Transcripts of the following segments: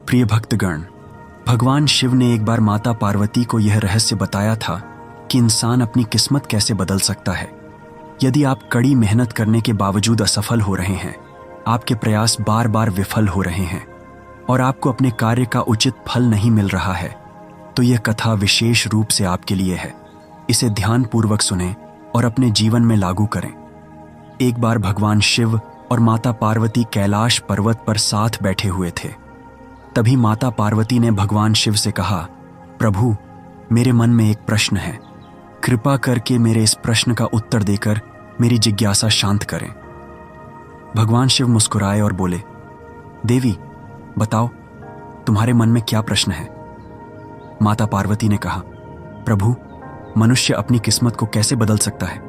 प्रिय भक्तगण, भगवान शिव ने एक बार माता पार्वती को यह रहस्य बताया था कि इंसान अपनी किस्मत कैसे बदल सकता है। यदि आप कड़ी मेहनत करने के बावजूद असफल हो रहे हैं, आपके प्रयास बार बार विफल हो रहे हैं और आपको अपने कार्य का उचित फल नहीं मिल रहा है, तो यह कथा विशेष रूप से आपके लिए है। इसे ध्यानपूर्वक सुनें और अपने जीवन में लागू करें। एक बार भगवान शिव और माता पार्वती कैलाश पर्वत पर साथ बैठे हुए थे। तभी माता पार्वती ने भगवान शिव से कहा, प्रभु, मेरे मन में एक प्रश्न है, कृपा करके मेरे इस प्रश्न का उत्तर देकर मेरी जिज्ञासा शांत करें। भगवान शिव मुस्कुराए और बोले, देवी, बताओ, तुम्हारे मन में क्या प्रश्न है? माता पार्वती ने कहा, प्रभु, मनुष्य अपनी किस्मत को कैसे बदल सकता है?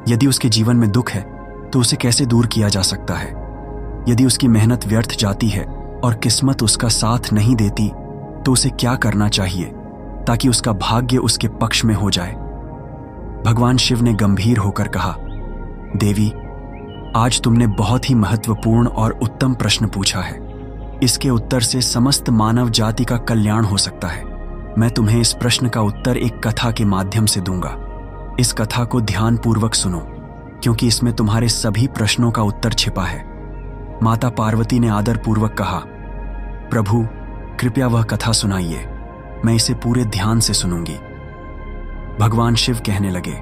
यदि उसके जीवन में दुख है तो उसे कैसे दूर किया जा सकता है? यदि उसकी मेहनत व्यर्थ जाती है और किस्मत उसका साथ नहीं देती तो उसे क्या करना चाहिए ताकि उसका भाग्य उसके पक्ष में हो जाए? भगवान शिव ने गंभीर होकर कहा, देवी, आज तुमने बहुत ही महत्वपूर्ण और उत्तम प्रश्न पूछा है। इसके उत्तर से समस्त मानव जाति का कल्याण हो सकता है। मैं तुम्हें इस प्रश्न का उत्तर एक कथा के माध्यम से दूंगा। इस कथा को ध्यानपूर्वक सुनो, क्योंकि इसमें तुम्हारे सभी प्रश्नों का उत्तर छिपा है। माता पार्वती ने आदरपूर्वक कहा, प्रभु, कृपया वह कथा सुनाइए, मैं इसे पूरे ध्यान से सुनूंगी। भगवान शिव कहने लगे,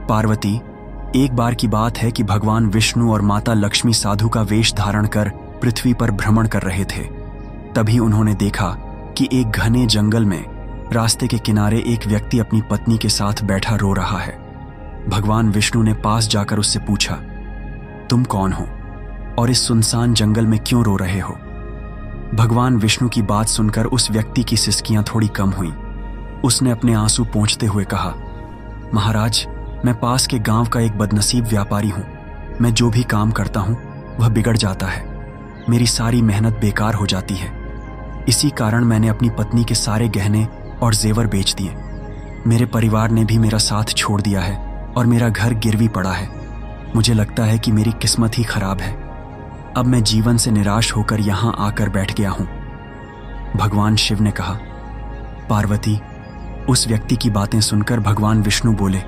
पार्वती, एक बार की बात है कि भगवान विष्णु और माता लक्ष्मी साधु का वेश धारण कर पृथ्वी पर भ्रमण कर रहे थे। तभी उन्होंने देखा कि एक घने जंगल में रास्ते के किनारे एक व्यक्ति अपनी पत्नी के साथ बैठा रो रहा है। भगवान विष्णु ने पास जाकर उससे पूछा, तुम कौन हो और इस सुनसान जंगल में क्यों रो रहे हो? भगवान विष्णु की बात सुनकर उस व्यक्ति की सिसकियां थोड़ी कम हुईं। उसने अपने आंसू पोंछते हुए कहा, महाराज, मैं पास के गांव का एक बदनसीब व्यापारी हूं। मैं जो भी काम करता हूं वह बिगड़ जाता है। मेरी सारी मेहनत बेकार हो जाती है। इसी कारण मैंने अपनी पत्नी के सारे गहने और जेवर बेच दिए। मेरे परिवार ने भी मेरा साथ छोड़ दिया है और मेरा घर गिरवी पड़ा है। मुझे लगता है कि मेरी किस्मत ही खराब है। अब मैं जीवन से निराश होकर यहां आकर बैठ गया हूं। भगवान शिव ने कहा, पार्वती, उस व्यक्ति की बातें सुनकर भगवान विष्णु बोले,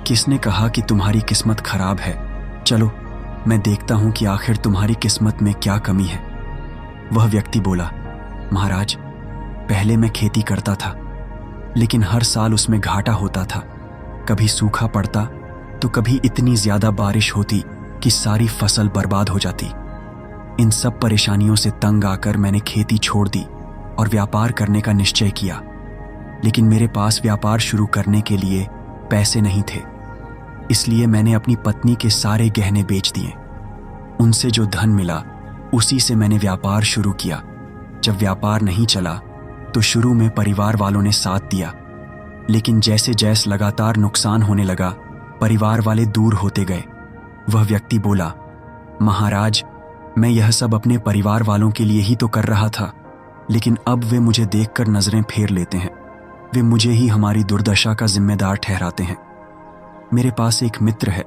किसने कहा कि तुम्हारी किस्मत खराब है? चलो, मैं देखता हूं कि आखिर तुम्हारी किस्मत में क्या कमी है। वह व्यक्ति बोला, महाराज, पहले मैं खेती करता था, लेकिन हर साल उसमें घाटा होता था। कभी सूखा पड़ता तो कभी इतनी ज्यादा बारिश होती कि सारी फसल बर्बाद हो जाती। इन सब परेशानियों से तंग आकर मैंने खेती छोड़ दी और व्यापार करने का निश्चय किया, लेकिन मेरे पास व्यापार शुरू करने के लिए पैसे नहीं थे। इसलिए मैंने अपनी पत्नी के सारे गहने बेच दिए। उनसे जो धन मिला उसी से मैंने व्यापार शुरू किया। जब व्यापार नहीं चला तो शुरू में परिवार वालों ने साथ दिया, लेकिन जैसे जैसे लगातार नुकसान होने लगा, परिवार वाले दूर होते गए। वह व्यक्ति बोला, महाराज, मैं यह सब अपने परिवार वालों के लिए ही तो कर रहा था, लेकिन अब वे मुझे देखकर नजरें फेर लेते हैं। वे मुझे ही हमारी दुर्दशा का जिम्मेदार ठहराते हैं। मेरे पास एक मित्र है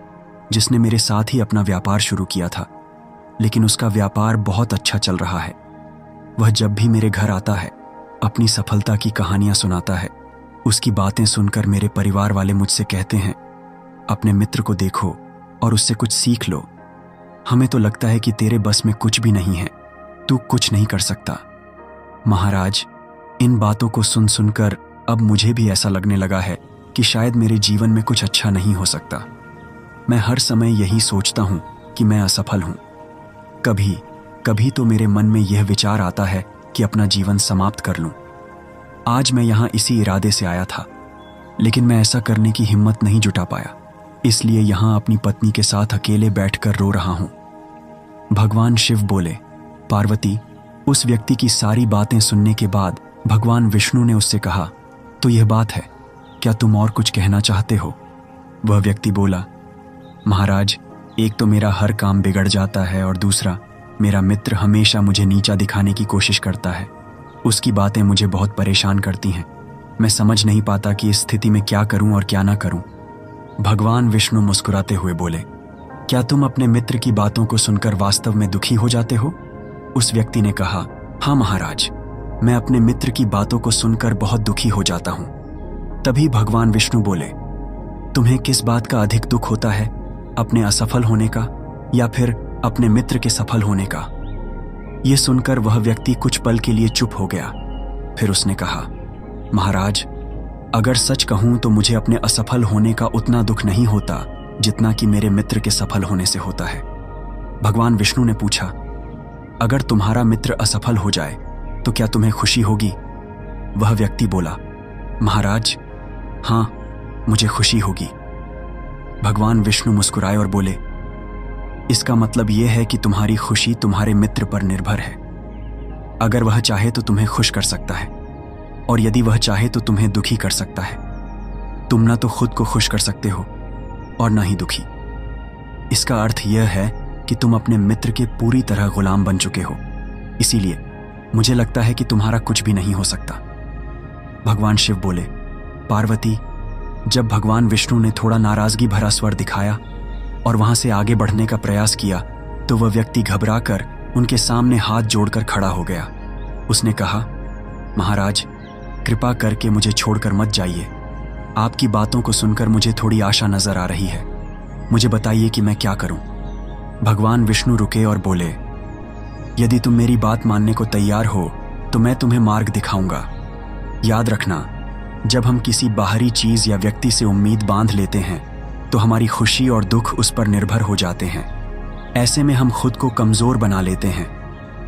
जिसने मेरे साथ ही अपना व्यापार शुरू किया था, लेकिन उसका व्यापार बहुत अच्छा चल रहा है। वह जब भी मेरे घर आता है अपनी सफलता की कहानियां सुनाता है। उसकी बातें सुनकर मेरे परिवार वाले मुझसे कहते हैं, अपने मित्र को देखो और उससे कुछ सीख लो। हमें तो लगता है कि तेरे बस में कुछ भी नहीं है, तू कुछ नहीं कर सकता। महाराज, इन बातों को सुन सुनकर अब मुझे भी ऐसा लगने लगा है कि शायद मेरे जीवन में कुछ अच्छा नहीं हो सकता। मैं हर समय यही सोचता हूं कि मैं असफल हूं। कभी कभी तो मेरे मन में यह विचार आता है कि अपना जीवन समाप्त कर लूं। आज मैं यहां इसी इरादे से आया था, लेकिन मैं ऐसा करने की हिम्मत नहीं जुटा पाया, इसलिए यहां अपनी पत्नी के साथ अकेले बैठकर रो रहा हूं। भगवान शिव बोले, पार्वती, उस व्यक्ति की सारी बातें सुनने के बाद भगवान विष्णु ने उससे कहा, तो यह बात है, क्या तुम और कुछ कहना चाहते हो? वह व्यक्ति बोला, महाराज, एक तो मेरा हर काम बिगड़ जाता है और दूसरा, मेरा मित्र हमेशा मुझे नीचा दिखाने की कोशिश करता है। उसकी बातें मुझे बहुत परेशान करती हैं। मैं समझ नहीं पाता कि इस स्थिति में क्या करूं और क्या ना करूं। भगवान विष्णु मुस्कुराते हुए बोले, क्या तुम अपने मित्र की बातों को सुनकर वास्तव में दुखी हो जाते हो? उस व्यक्ति ने कहा, हाँ महाराज, मैं अपने मित्र की बातों को सुनकर बहुत दुखी हो जाता हूं। तभी भगवान विष्णु बोले, तुम्हें किस बात का अधिक दुख होता है, अपने असफल होने का या फिर अपने मित्र के सफल होने का? यह सुनकर वह व्यक्ति कुछ पल के लिए चुप हो गया। फिर उसने कहा, महाराज, अगर सच कहूं तो मुझे अपने असफल होने का उतना दुख नहीं होता जितना कि मेरे मित्र के सफल होने से होता है। भगवान विष्णु ने पूछा, अगर तुम्हारा मित्र असफल हो जाए तो क्या तुम्हें खुशी होगी? वह व्यक्ति बोला, महाराज, हां, मुझे खुशी होगी। भगवान विष्णु मुस्कुराए और बोले, इसका मतलब यह है कि तुम्हारी खुशी तुम्हारे मित्र पर निर्भर है। अगर वह चाहे तो तुम्हें खुश कर सकता है, और यदि वह चाहे तो तुम्हें दुखी कर सकता है। तुम ना तो खुद को खुश कर सकते हो और ना ही दुखी। इसका अर्थ यह है कि तुम अपने मित्र के पूरी तरह गुलाम बन चुके हो। इसीलिए मुझे लगता है कि तुम्हारा कुछ भी नहीं हो सकता। भगवान शिव बोले, पार्वती, जब भगवान विष्णु ने थोड़ा नाराजगी भरा स्वर दिखाया और वहां से आगे बढ़ने का प्रयास किया तो वह व्यक्ति घबराकर उनके सामने हाथ जोड़कर खड़ा हो गया। उसने कहा, महाराज, कृपा करके मुझे छोड़कर मत जाइए। आपकी बातों को सुनकर मुझे थोड़ी आशा नजर आ रही है। मुझे बताइए कि मैं क्या करूं। भगवान विष्णु रुके और बोले, यदि तुम मेरी बात मानने को तैयार हो तो मैं तुम्हें मार्ग दिखाऊंगा। याद रखना, जब हम किसी बाहरी चीज या व्यक्ति से उम्मीद बांध लेते हैं तो हमारी खुशी और दुख उस पर निर्भर हो जाते हैं। ऐसे में हम खुद को कमजोर बना लेते हैं।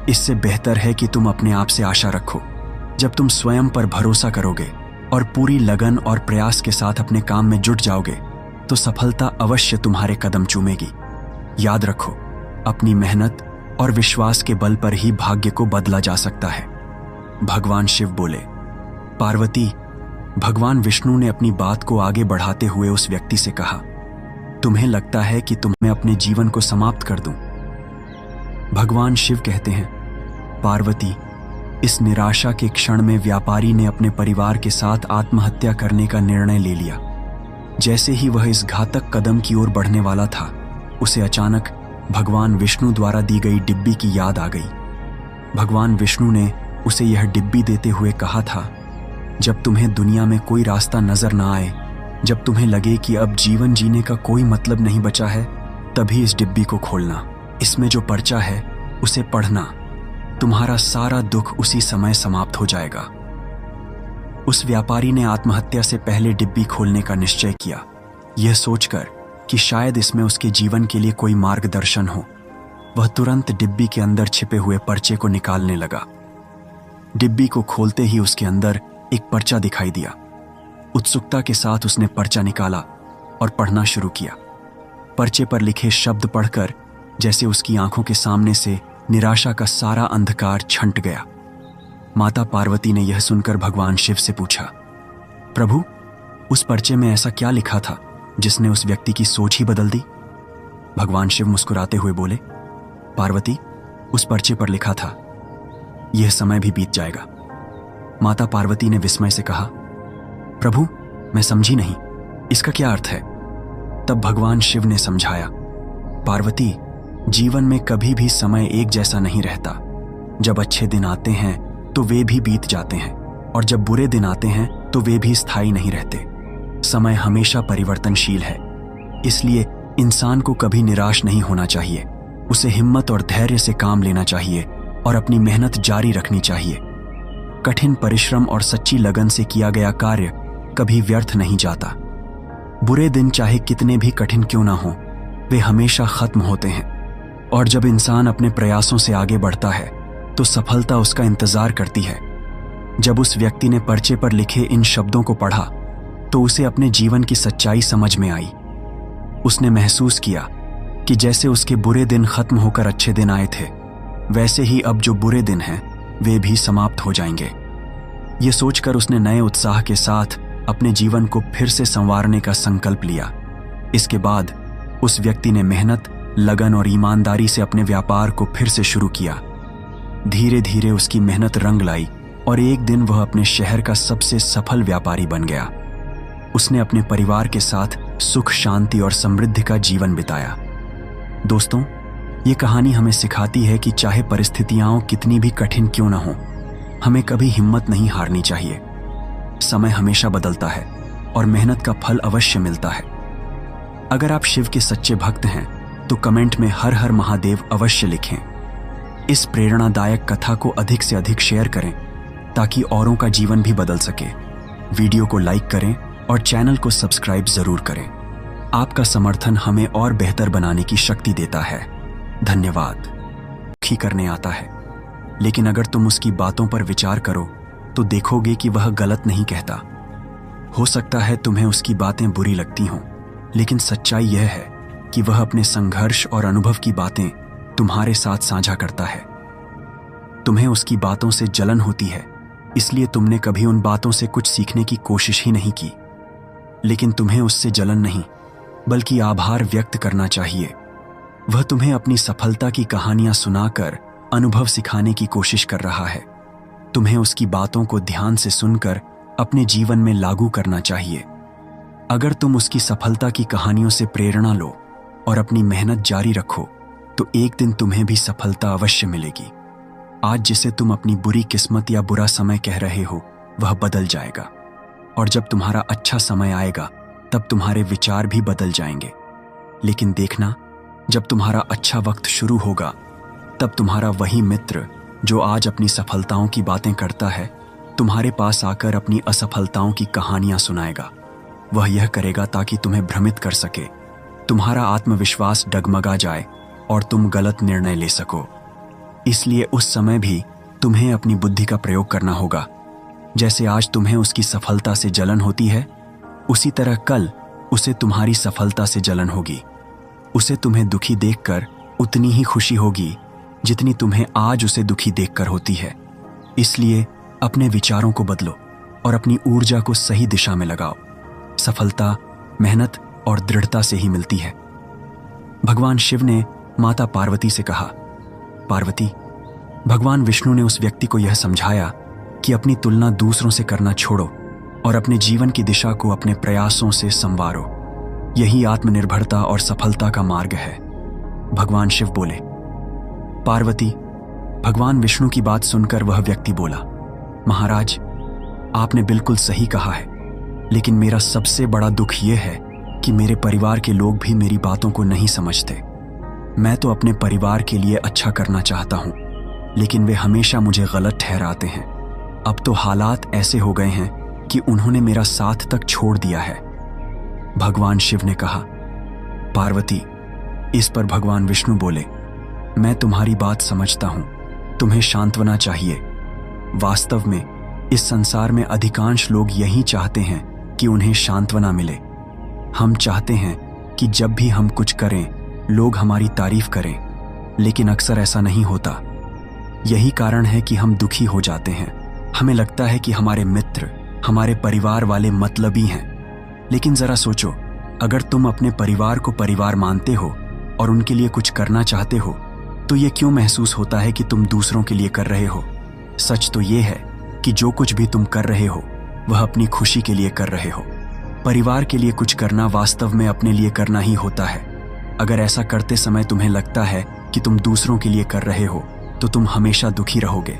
इससे बेहतर है कि तुम अपने आप से आशा रखो। जब तुम स्वयं पर भरोसा करोगे और पूरी लगन और प्रयास के साथ अपने काम में जुट जाओगे तो सफलता अवश्य तुम्हारे कदम चूमेगी। याद रखो, अपनी मेहनत और विश्वास के बल पर ही भाग्य को बदला जा सकता है। भगवान शिव बोले, पार्वती, भगवान विष्णु ने अपनी बात को आगे बढ़ाते हुए उस व्यक्ति से कहा, तुम्हें लगता है कि मैं अपने जीवन को समाप्त कर दूं? भगवान शिव कहते हैं, पार्वती, इस निराशा के क्षण में व्यापारी ने अपने परिवार के साथ आत्महत्या करने का निर्णय ले लिया। जैसे ही वह इस घातक कदम की ओर बढ़ने वाला था, उसे अचानक भगवान विष्णु द्वारा दी गई डिब्बी की याद आ गई। भगवान विष्णु ने उसे यह डिब्बी देते हुए कहा था, जब तुम्हें दुनिया में कोई रास्ता नजर ना आए, जब तुम्हें लगे कि अब जीवन जीने का कोई मतलब नहीं बचा है, तभी इस डिब्बी को खोलना। इसमें जो पर्चा है उसे पढ़ना। तुम्हारा सारा दुख उसी समय समाप्त हो जाएगा। उस व्यापारी ने आत्महत्या से पहले डिब्बी खोलने का निश्चय किया, यह सोचकर कि शायद इसमें उसके जीवन के लिए कोई मार्गदर्शन हो। वह तुरंत डिब्बी के अंदर छिपे हुए पर्चे को निकालने लगा। डिब्बी को खोलते ही उसके अंदर एक पर्चा दिखाई दिया। उत्सुकता के साथ उसने पर्चा निकाला और पढ़ना शुरू किया। पर्चे पर लिखे शब्द पढ़कर जैसे उसकी आंखों के सामने से निराशा का सारा अंधकार छंट गया। माता पार्वती ने यह सुनकर भगवान शिव से पूछा, प्रभु, उस पर्चे में ऐसा क्या लिखा था जिसने उस व्यक्ति की सोच ही बदल दी? भगवान शिव मुस्कुराते हुए बोले, पार्वती, उस पर्चे पर लिखा था, यह समय भी बीत जाएगा। माता पार्वती ने विस्मय से कहा, प्रभु, मैं समझी नहीं, इसका क्या अर्थ है? तब भगवान शिव ने समझाया, पार्वती, जीवन में कभी भी समय एक जैसा नहीं रहता। जब अच्छे दिन आते हैं तो वे भी बीत जाते हैं, और जब बुरे दिन आते हैं तो वे भी स्थायी नहीं रहते। समय हमेशा परिवर्तनशील है, इसलिए इंसान को कभी निराश नहीं होना चाहिए। उसे हिम्मत और धैर्य से काम लेना चाहिए और अपनी मेहनत जारी रखनी चाहिए। कठिन परिश्रम और सच्ची लगन से किया गया कार्य कभी व्यर्थ नहीं जाता। बुरे दिन चाहे कितने भी कठिन क्यों ना हो, वे हमेशा खत्म होते हैं, और जब इंसान अपने प्रयासों से आगे बढ़ता है तो सफलता उसका इंतजार करती है। जब उस व्यक्ति ने पर्चे पर लिखे इन शब्दों को पढ़ा तो उसे अपने जीवन की सच्चाई समझ में आई। उसने महसूस किया कि जैसे उसके बुरे दिन खत्म होकर अच्छे दिन आए थे, वैसे ही अब जो बुरे दिन हैं वे भी समाप्त हो जाएंगे। ये सोचकर उसने नए उत्साह के साथ अपने जीवन को फिर से संवारने का संकल्प लिया। इसके बाद उस व्यक्ति ने मेहनत, लगन और ईमानदारी से अपने व्यापार को फिर से शुरू किया। धीरे धीरे उसकी मेहनत रंग लाई और एक दिन वह अपने शहर का सबसे सफल व्यापारी बन गया। उसने अपने परिवार के साथ सुख, शांति और समृद्धि का जीवन बिताया। दोस्तों, ये कहानी हमें सिखाती है कि चाहे परिस्थितियां कितनी भी कठिन क्यों न हो, हमें कभी हिम्मत नहीं हारनी चाहिए। समय हमेशा बदलता है और मेहनत का फल अवश्य मिलता है। अगर आप शिव के सच्चे भक्त हैं तो कमेंट में हर हर महादेव अवश्य लिखें। इस प्रेरणादायक कथा को अधिक से अधिक शेयर करें ताकि औरों का जीवन भी बदल सके। वीडियो को लाइक करें और चैनल को सब्सक्राइब जरूर करें। आपका समर्थन हमें और बेहतर बनाने की शक्ति देता है। धन्यवाद। दुखी करने आता है, लेकिन अगर तुम उसकी बातों पर विचार करो तो देखोगे कि वह गलत नहीं कहता। हो सकता है तुम्हें उसकी बातें बुरी लगती हों, लेकिन सच्चाई यह है कि वह अपने संघर्ष और अनुभव की बातें तुम्हारे साथ साझा करता है। तुम्हें उसकी बातों से जलन होती है, इसलिए तुमने कभी उन बातों से कुछ सीखने की कोशिश ही नहीं की। लेकिन तुम्हें उससे जलन नहीं, बल्कि आभार व्यक्त करना चाहिए। वह तुम्हें अपनी सफलता की कहानियां सुनाकर अनुभव सिखाने की कोशिश कर रहा है। तुम्हें उसकी बातों को ध्यान से सुनकर अपने जीवन में लागू करना चाहिए। अगर तुम उसकी सफलता की कहानियों से प्रेरणा लो और अपनी मेहनत जारी रखो तो एक दिन तुम्हें भी सफलता अवश्य मिलेगी। आज जिसे तुम अपनी बुरी किस्मत या बुरा समय कह रहे हो वह बदल जाएगा, और जब तुम्हारा अच्छा समय आएगा तब तुम्हारे विचार भी बदल जाएंगे। लेकिन देखना, जब तुम्हारा अच्छा वक्त शुरू होगा तब तुम्हारा वही मित्र जो आज अपनी सफलताओं की बातें करता है तुम्हारे पास आकर अपनी असफलताओं की कहानियां सुनाएगा। वह यह करेगा ताकि तुम्हें भ्रमित कर सके, तुम्हारा आत्मविश्वास डगमगा जाए और तुम गलत निर्णय ले सको। इसलिए उस समय भी तुम्हें अपनी बुद्धि का प्रयोग करना होगा। जैसे आज तुम्हें उसकी सफलता से जलन होती है, उसी तरह कल उसे तुम्हारी सफलता से जलन होगी। उसे तुम्हें दुखी देखकर उतनी ही खुशी होगी जितनी तुम्हें आज उसे दुखी देखकर होती है। इसलिए अपने विचारों को बदलो और अपनी ऊर्जा को सही दिशा में लगाओ। सफलता मेहनत और दृढ़ता से ही मिलती है। भगवान शिव ने माता पार्वती से कहा, पार्वती, भगवान विष्णु ने उस व्यक्ति को यह समझाया कि अपनी तुलना दूसरों से करना छोड़ो और अपने जीवन की दिशा को अपने प्रयासों से संवारो। यही आत्मनिर्भरता और सफलता का मार्ग है। भगवान शिव बोले, पार्वती। भगवान विष्णु की बात सुनकर वह व्यक्ति बोला, महाराज, आपने बिल्कुल सही कहा है, लेकिन मेरा सबसे बड़ा दुख यह है कि मेरे परिवार के लोग भी मेरी बातों को नहीं समझते। मैं तो अपने परिवार के लिए अच्छा करना चाहता हूं, लेकिन वे हमेशा मुझे गलत ठहराते हैं। अब तो हालात ऐसे हो गए हैं कि उन्होंने मेरा साथ तक छोड़ दिया है। भगवान शिव ने कहा, पार्वती। इस पर भगवान विष्णु बोले, मैं तुम्हारी बात समझता हूं, तुम्हें सांत्वना चाहिए। वास्तव में इस संसार में अधिकांश लोग यही चाहते हैं कि उन्हें सांत्वना मिले। हम चाहते हैं कि जब भी हम कुछ करें लोग हमारी तारीफ करें, लेकिन अक्सर ऐसा नहीं होता। यही कारण है कि हम दुखी हो जाते हैं। हमें लगता है कि हमारे मित्र, हमारे परिवार वाले मतलबी हैं। लेकिन जरा सोचो, अगर तुम अपने परिवार को परिवार मानते हो और उनके लिए कुछ करना चाहते हो तो ये क्यों महसूस होता है कि तुम दूसरों के लिए कर रहे हो? सच तो ये है कि जो कुछ भी तुम कर रहे हो वह अपनी खुशी के लिए कर रहे हो। परिवार के लिए कुछ करना वास्तव में अपने लिए करना ही होता है। अगर ऐसा करते समय तुम्हें लगता है कि तुम दूसरों के लिए कर रहे हो तो तुम हमेशा दुखी रहोगे।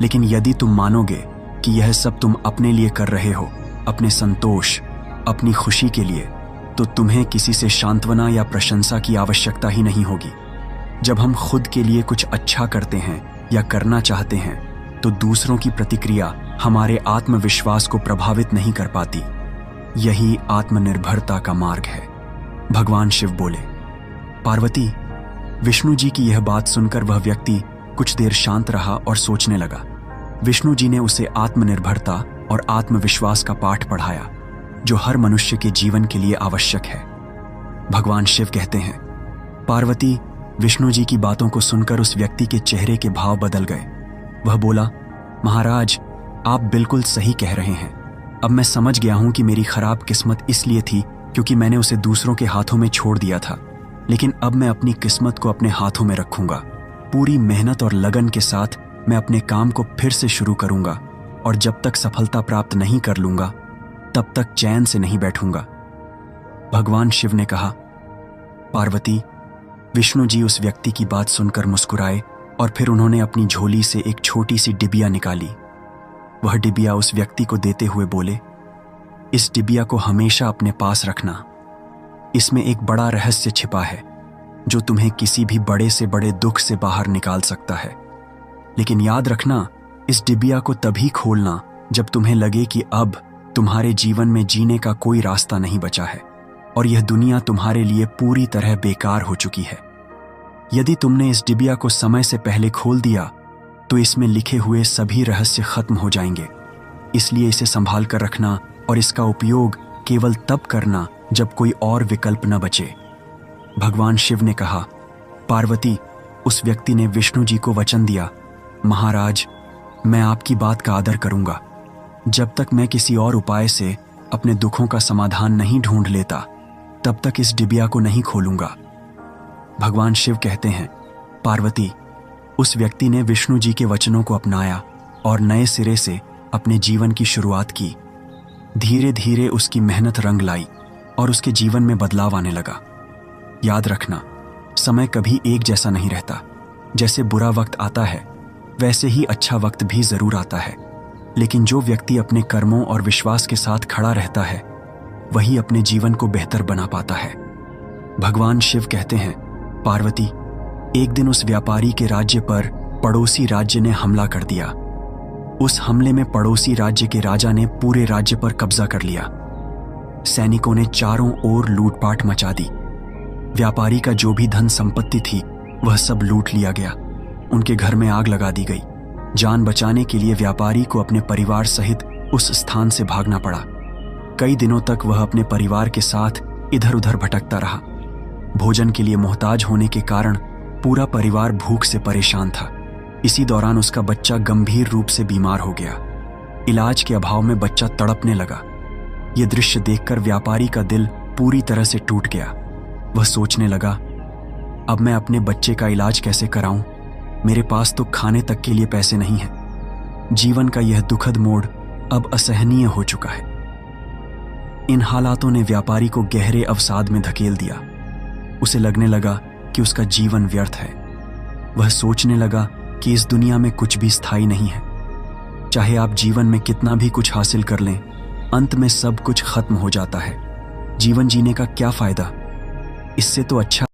लेकिन यदि तुम मानोगे कि यह सब तुम अपने लिए कर रहे हो, अपने संतोष, अपनी खुशी के लिए, तो तुम्हें किसी से सांत्वना या प्रशंसा की आवश्यकता ही नहीं होगी। जब हम खुद के लिए कुछ अच्छा करते हैं या करना चाहते हैं तो दूसरों की प्रतिक्रिया हमारे आत्मविश्वास को प्रभावित नहीं कर पाती। यही आत्मनिर्भरता का मार्ग है। भगवान शिव बोले, पार्वती। विष्णु जी की यह बात सुनकर वह व्यक्ति कुछ देर शांत रहा और सोचने लगा। विष्णु जी ने उसे आत्मनिर्भरता और आत्मविश्वास का पाठ पढ़ाया जो हर मनुष्य के जीवन के लिए आवश्यक है। भगवान शिव कहते हैं, पार्वती। विष्णु जी की बातों को सुनकर उस व्यक्ति के चेहरे के भाव बदल गए। वह बोला, महाराज, आप बिल्कुल सही कह रहे हैं। अब मैं समझ गया हूं कि मेरी खराब किस्मत इसलिए थी क्योंकि मैंने उसे दूसरों के हाथों में छोड़ दिया था। लेकिन अब मैं अपनी किस्मत को अपने हाथों में रखूंगा। पूरी मेहनत और लगन के साथ मैं अपने काम को फिर से शुरू करूंगा और जब तक सफलता प्राप्त नहीं कर लूंगा तब तक चैन से नहीं बैठूंगा। भगवान शिव ने कहा, पार्वती, विष्णु जी उस व्यक्ति की बात सुनकर मुस्कुराए और फिर उन्होंने अपनी झोली से एक छोटी सी डिबिया निकाली। वह डिबिया उस व्यक्ति को देते हुए बोले, इस डिबिया को हमेशा अपने पास रखना। इसमें एक बड़ा रहस्य छिपा है जो तुम्हें किसी भी बड़े से बड़े दुख से बाहर निकाल सकता है। लेकिन याद रखना, इस डिबिया को तभी खोलना जब तुम्हें लगे कि अब तुम्हारे जीवन में जीने का कोई रास्ता नहीं बचा है और यह दुनिया तुम्हारे लिए पूरी तरह बेकार हो चुकी है। यदि तुमने इस डिबिया को समय से पहले खोल दिया तो इसमें लिखे हुए सभी रहस्य खत्म हो जाएंगे। इसलिए इसे संभाल कर रखना और इसका उपयोग केवल तब करना जब कोई और विकल्प न बचे। भगवान शिव ने कहा, पार्वती, उस व्यक्ति ने विष्णु जी को वचन दिया, महाराज, मैं आपकी बात का आदर करूंगा। जब तक मैं किसी और उपाय से अपने दुखों का समाधान नहीं ढूंढ लेता, तब तक इस डिबिया को नहीं खोलूंगा। भगवान शिव कहते हैं, पार्वती, उस व्यक्ति ने विष्णु जी के वचनों को अपनाया और नए सिरे से अपने जीवन की शुरुआत की। धीरे धीरे उसकी मेहनत रंग लाई और उसके जीवन में बदलाव आने लगा। याद रखना, समय कभी एक जैसा नहीं रहता। जैसे बुरा वक्त आता है वैसे ही अच्छा वक्त भी जरूर आता है। लेकिन जो व्यक्ति अपने कर्मों और विश्वास के साथ खड़ा रहता है वही अपने जीवन को बेहतर बना पाता है। भगवान शिव कहते हैं, पार्वती, एक दिन उस व्यापारी के राज्य पर पड़ोसी राज्य ने हमला कर दिया। उस हमले में पड़ोसी राज्य के राजा ने पूरे राज्य पर कब्जा कर लिया। सैनिकों ने चारों ओर लूटपाट मचा दी। व्यापारी का जो भी धन संपत्ति थी वह सब लूट लिया गया। उनके घर में आग लगा दी गई। जान बचाने के लिए व्यापारी को अपने परिवार सहित उस स्थान से भागना पड़ा। कई दिनों तक वह अपने परिवार के साथ इधर उधर भटकता रहा। भोजन के लिए मोहताज होने के कारण पूरा परिवार भूख से परेशान था। इसी दौरान उसका बच्चा गंभीर रूप से बीमार हो गया। इलाज के अभाव में बच्चा तड़पने लगा। यह दृश्य देखकर व्यापारी का दिल पूरी तरह से टूट गया। वह सोचने लगा, अब मैं अपने बच्चे का इलाज कैसे कराऊं? मेरे पास तो खाने तक के लिए पैसे नहीं हैं। जीवन का यह दुखद मोड़ अब असहनीय हो चुका है। इन हालातों ने व्यापारी को गहरे अवसाद में धकेल दिया। उसे लगने लगा कि उसका जीवन व्यर्थ है। वह सोचने लगा कि इस दुनिया में कुछ भी स्थायी नहीं है। चाहे आप जीवन में कितना भी कुछ हासिल कर लें, अंत में सब कुछ खत्म हो जाता है। जीवन जीने का क्या फायदा? इससे तो अच्छा